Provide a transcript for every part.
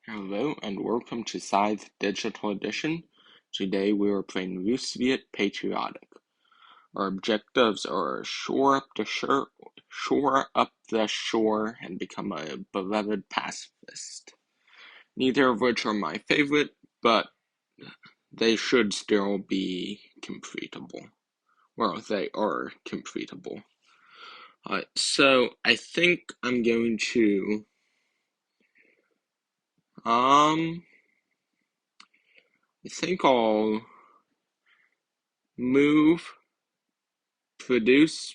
Hello and welcome to Scythe Digital Edition. Today we are playing Russviat Patriotic. Our objectives are shore up the shore and become a beloved pacifist. Neither of which are my favorite, but they should still be completable. Well, they are completable. So I think I'm going to I think I'll move, produce,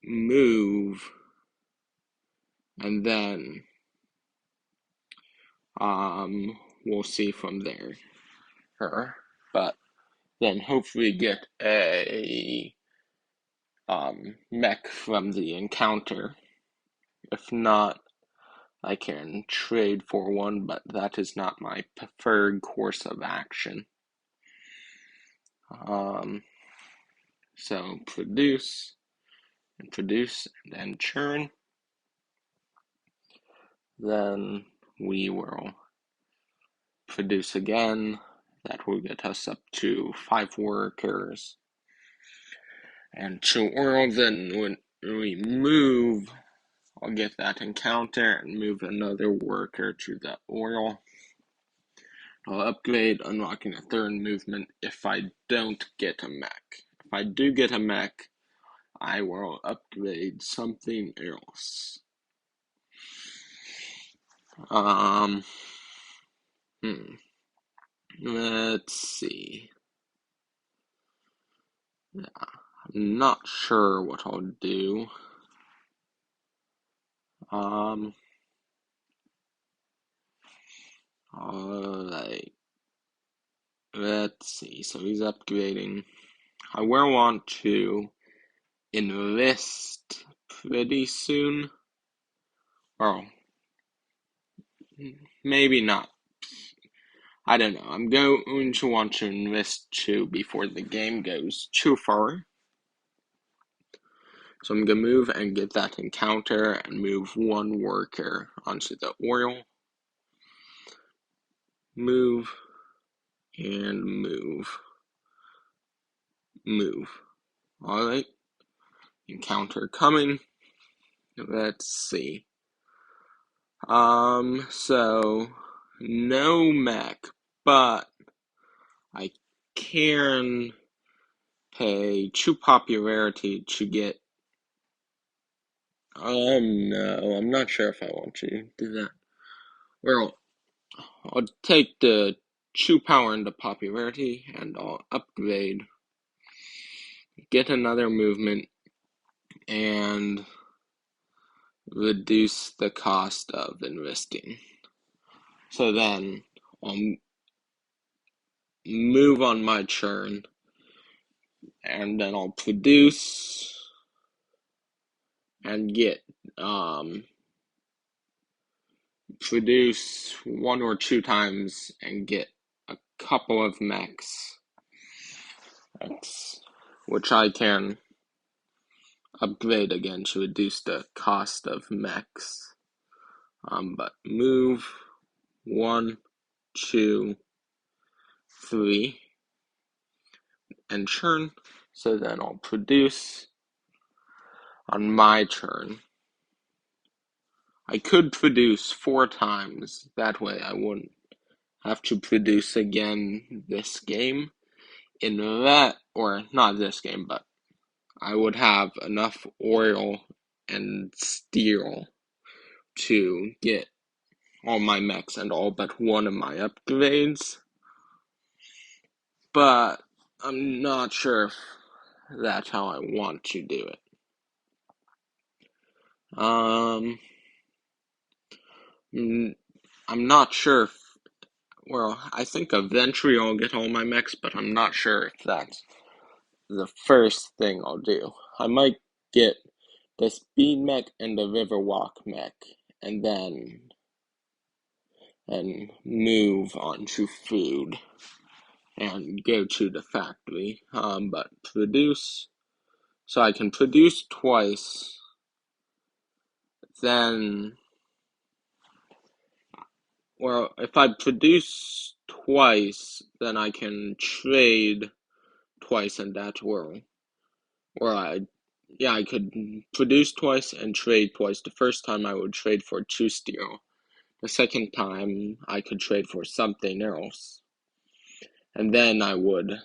move, and then we'll see from there. But then hopefully get a mech from the encounter. If not, I can trade for one, but that is not my preferred course of action. So produce, and then churn. Then we will produce again. That will get us up to 5 workers. And to oil, then when we move, I'll get that encounter and move another worker to the oil. I'll upgrade, unlocking a third movement if I don't get a mech. If I do get a mech, I will upgrade something else. Let's see. Yeah, I'm not sure what I'll do. Alright. Let's see. So he's upgrading. I will want to enlist pretty soon. Oh, maybe not. I don't know. I'm going to want to enlist too before the game goes too far. So I'm going to move and get that encounter and move one worker onto the oil. Move and move. Alright. Encounter coming. Let's see. So no mech, but I can pay 2 popularity to get. No, I'm not sure if I want to do that. Well, I'll take the 2 power into popularity and I'll upgrade, get another movement, and reduce the cost of investing. So then I'll move on my turn, and then I'll produce and get produce 1 or 2 times and get a couple of mechs, which I can upgrade again to reduce the cost of mechs. But move 1, 2, 3, and churn. So then I'll produce on my turn. I could produce 4 times. That way I wouldn't have to produce again this game. In that, or not this game, but I would have enough oil and steel to get all my mechs and all but one of my upgrades. But I'm not sure if that's how I want to do it. I'm not sure if, well, I think eventually I'll get all my mechs, but I'm not sure if that's the first thing I'll do. I might get the speed mech and the riverwalk mech, and then move on to food and go to the factory. But produce, so I can produce twice, then well, if I produce twice, then I can trade twice, and that's where I could produce twice and trade twice. The first time I would trade for 2 steel. The second time I could trade for something else. And then I would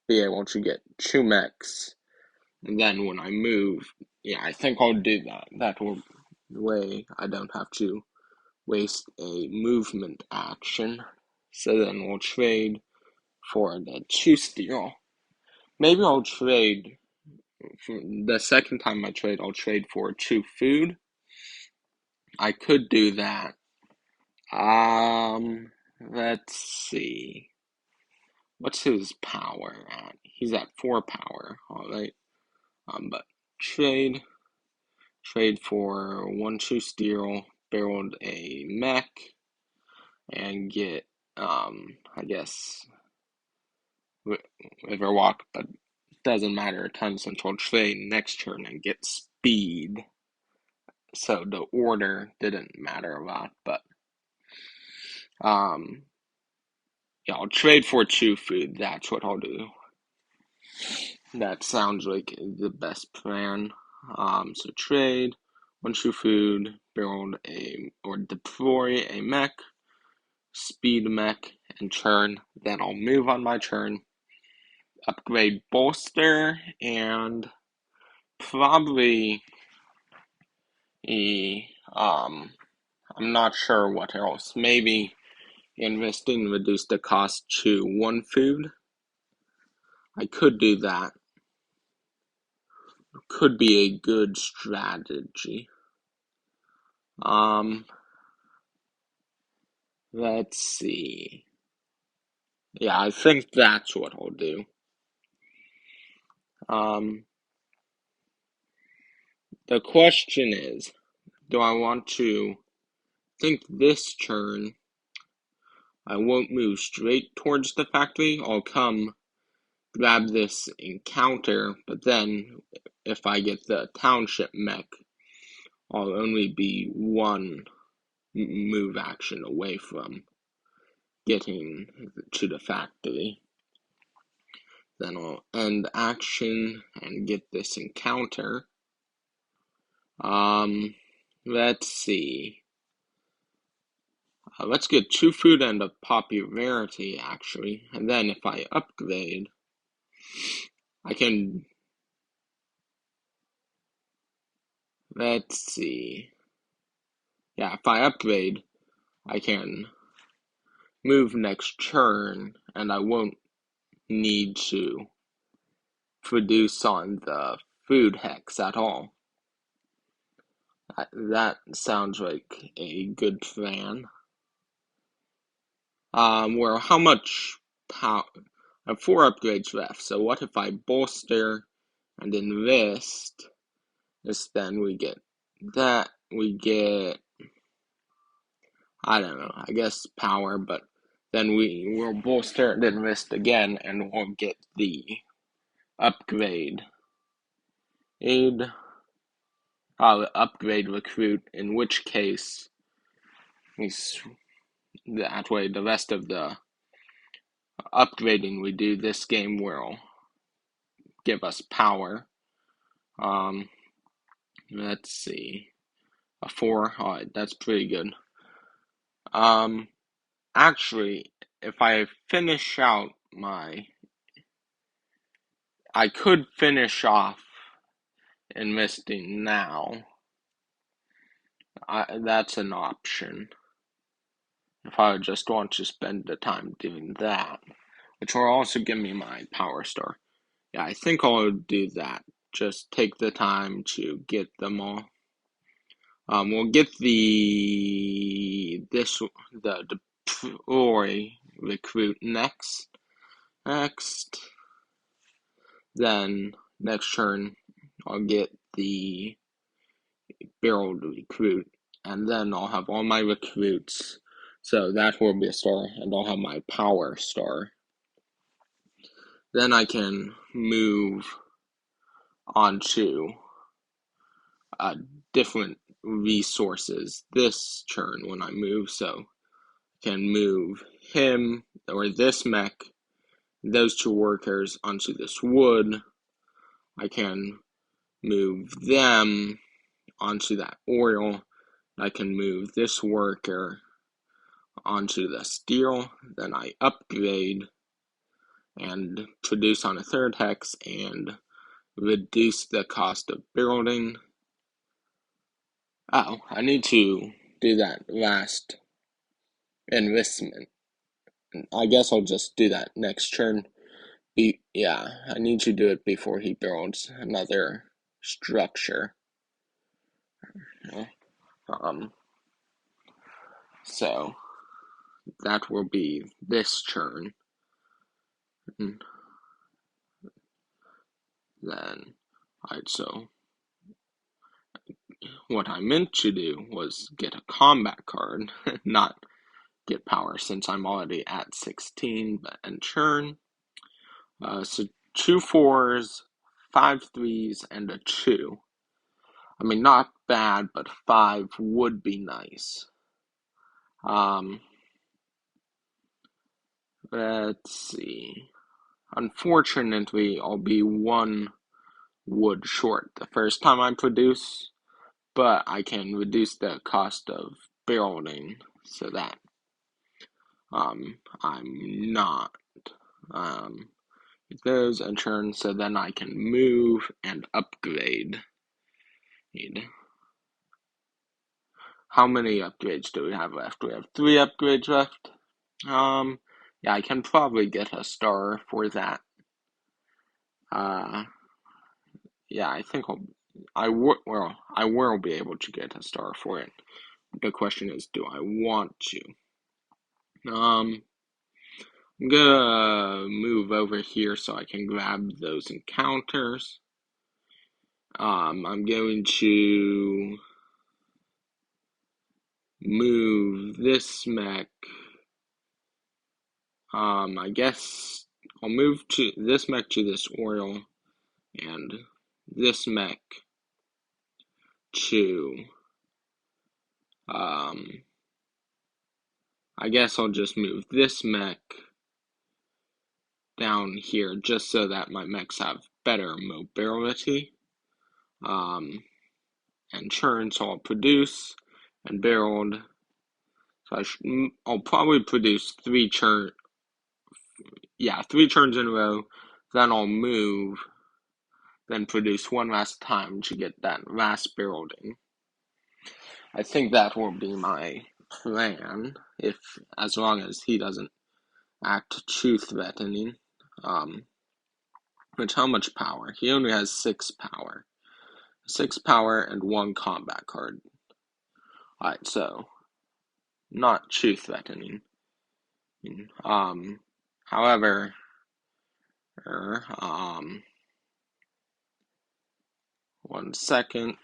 be able to get 2 mechs. And then when I move, I think I'll do that. That will the way I don't have to waste a movement action. So then we'll trade for the 2 steel. Maybe I'll trade for the second time I trade, I'll trade for 2 food. I could do that. Let's see. What's his power at? He's at 4 power. Alright. But trade for 1 2 steel, build a mech, and get I guess Riverwalk, but doesn't matter a ton since we'll trade next turn and get speed. So the order didn't matter a lot, but I'll trade for 2 food. That's what I'll do. That sounds like the best plan. So trade 1 2 food, build or deploy a mech, speed mech, and turn. Then I'll move on my turn, upgrade bolster, and probably I'm not sure what else. Maybe investing reduce the cost to 1 food. I could do that. Could be a good strategy. Let's see. Yeah, I think that's what I'll do. The question is, do I want to think this turn I won't move straight towards the factory? I'll come grab this encounter, but then if I get the township mech, I'll only be 1 move action away from getting to the factory. Then I'll end action and get this encounter. Let's see. Let's get 2 food and a popularity, actually. And then if I upgrade, I can... Let's see. Yeah, if I upgrade, I can move next turn, and I won't need to produce on the food hex at all. That sounds like a good plan. Well, how much power? I have 4 upgrades left, so what if I bolster and invest? Then we get that, I don't know, I guess power, but then we will bolster and invest again, and we'll get the upgrade. Upgrade recruit, in which case, that way the rest of the upgrading we do this game will give us power. Let's see. A 4, alright, that's pretty good. Actually, if I finish out I could finish off investing now. That's an option. If I just want to spend the time doing that, which will also give me my power star. Yeah, I think I'll do that. Just take the time to get them all. We'll get the deploy recruit next. Then next turn I'll get the build recruit, and then I'll have all my recruits. So that will be a star, and I'll have my power star. Then I can move on to different resources this turn when I move. So can move him or this mech, those two workers onto this wood. I can move them onto that oil. I can move this worker onto the steel. Then I upgrade and produce on a third hex and reduce the cost of building. Oh, I need to do that last investment. I guess I'll just do that next turn. Yeah, I need to do it before he builds another structure. So that will be this turn. And then, alright, so what I meant to do was get a combat card, not get power, since I'm already at 16, and churn. So 2 4s, 5 3s, and a 2. I mean, not bad, but 5 would be nice. Let's see. Unfortunately, I'll be 1 wood short the first time I produce, but I can reduce the cost of building so that I'm not those and churn, so then I can move and upgrade. How many upgrades do we have left? We have 3 upgrades left. Yeah, I can probably get a star for that. Yeah, I think I will be able to get a star for it. The question is, do I want to? I'm gonna move over here so I can grab those encounters. I'm going to move this mech. I guess I'll move this mech to this oil, and this mech to, I guess I'll just move this mech down here just so that my mechs have better mobility. And churn, so I'll produce and build. So I'll probably produce 3 churns in a row. Then I'll move, then produce 1 last time to get that last building. I think that will be my plan, as long as he doesn't act too threatening. Which, how much power? He only has 6 power. 6 power and 1 combat card. Alright, so not too threatening. However, 1 second.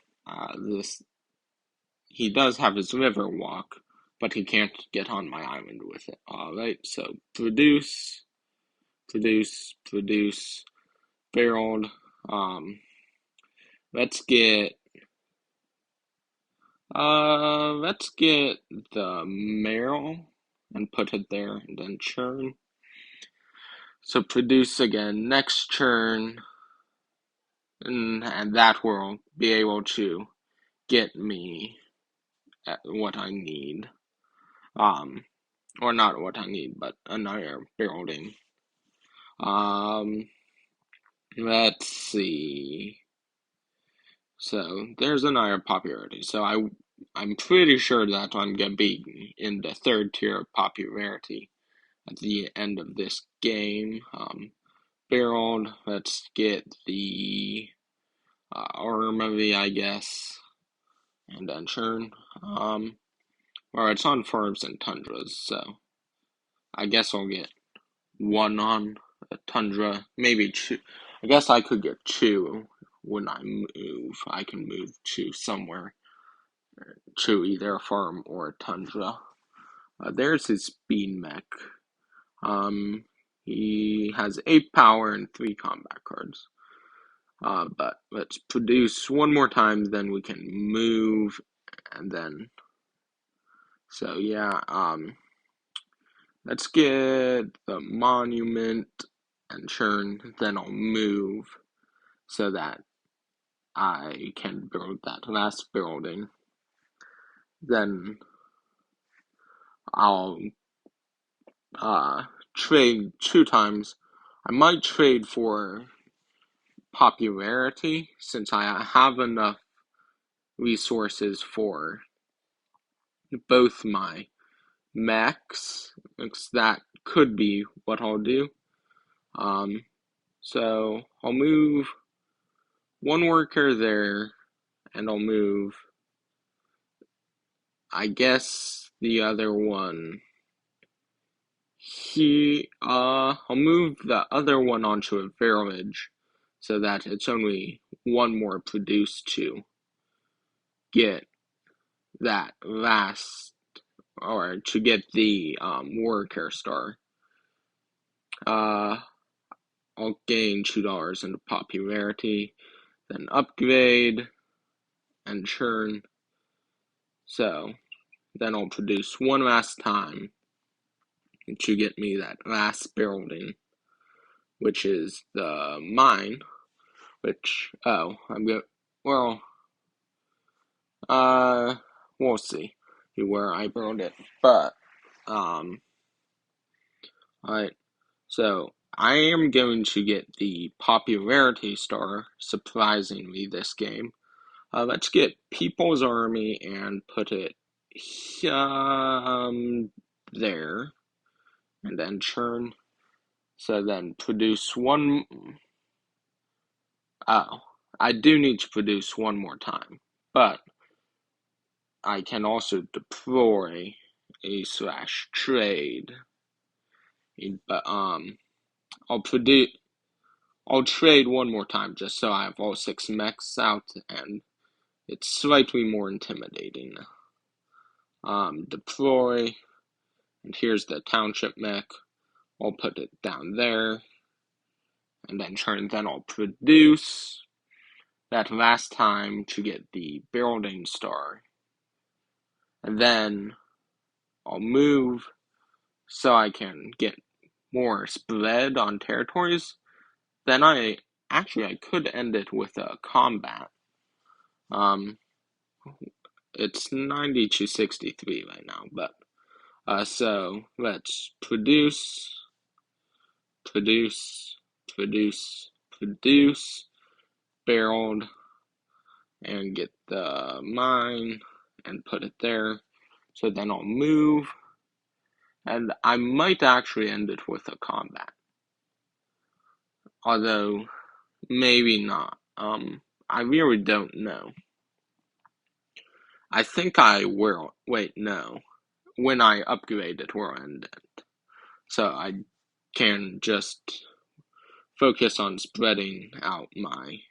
He does have his river walk, but he can't get on my island with it. Alright, so produce, barreled. Let's get the marrow and put it there, and then churn. So produce again next churn, and that will be able to get me at what I need. Or not what I need, but another building. Let's see. So there's another popularity. So I'm pretty sure that I'm gonna be in the 3rd tier of popularity at the end of this game. Barreled. Let's get the armory, I guess, and then churn. Or it's on farms and tundras, so I guess I'll get 1 on a tundra, maybe 2. I guess I could get 2 when I move. I can move to somewhere, to either a farm or a tundra. There's his speed mech. He has 8 power and 3 combat cards. But let's produce 1 more time, then we can move, and then, so yeah, let's get the monument and churn, then I'll move so that I can build that last building. Then I'll trade 2 times. I might trade for popularity since I have enough resources for both my mechs. That could be what I'll do. So I'll move 1 worker there, and I'll move, I guess, the other one. I'll move the other one onto a village so that it's only 1 more produced to get that last, or to get the worker star. I'll gain $2 into popularity, then upgrade and churn. So then I'll produce 1 last time to get me that last building, which is the mine. Which we'll see where I build it, but alright. So I am going to get the popularity star, surprisingly, this game. Let's get People's Army and put it there, and then churn. So then produce 1. Oh, I do need to produce 1 more time, but I can also deploy a /trade. But I'll trade 1 more time just so I have all 6 mechs out, and it's slightly more intimidating. Deploy, and here's the township mech. I'll put it down there, and then churn. Then I'll produce that last time to get the building star, and then I'll move so I can get more spread on territories. Then I could end it with a combat. It's 90 to 63 right now, but so let's produce, build, and get the mine and put it there. So then I'll move, and I might actually end it with a combat, although maybe not. I really don't know. I think I will. Wait, no. When I upgrade it, we'll end it. So I can just focus on spreading out my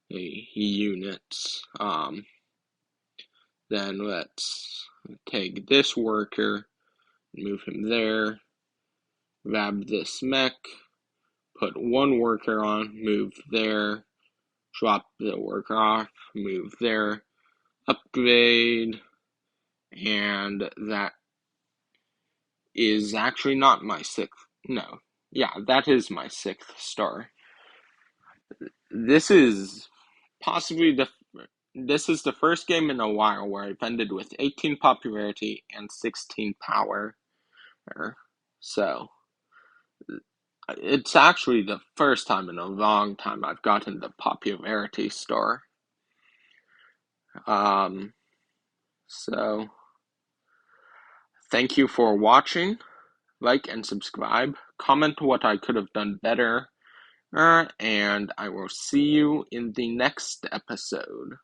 units. Then let's take this worker, move him there, grab this mech, put 1 worker on, move there, drop the worker off, move there, upgrade, and that is actually not my 6th. No, yeah, that is my 6th star. This is possibly the first game in a while where I've ended with 18 popularity and 16 power. So it's actually the first time in a long time I've gotten the popularity star. So thank you for watching. Like and subscribe. Comment what I could have done better. And I will see you in the next episode.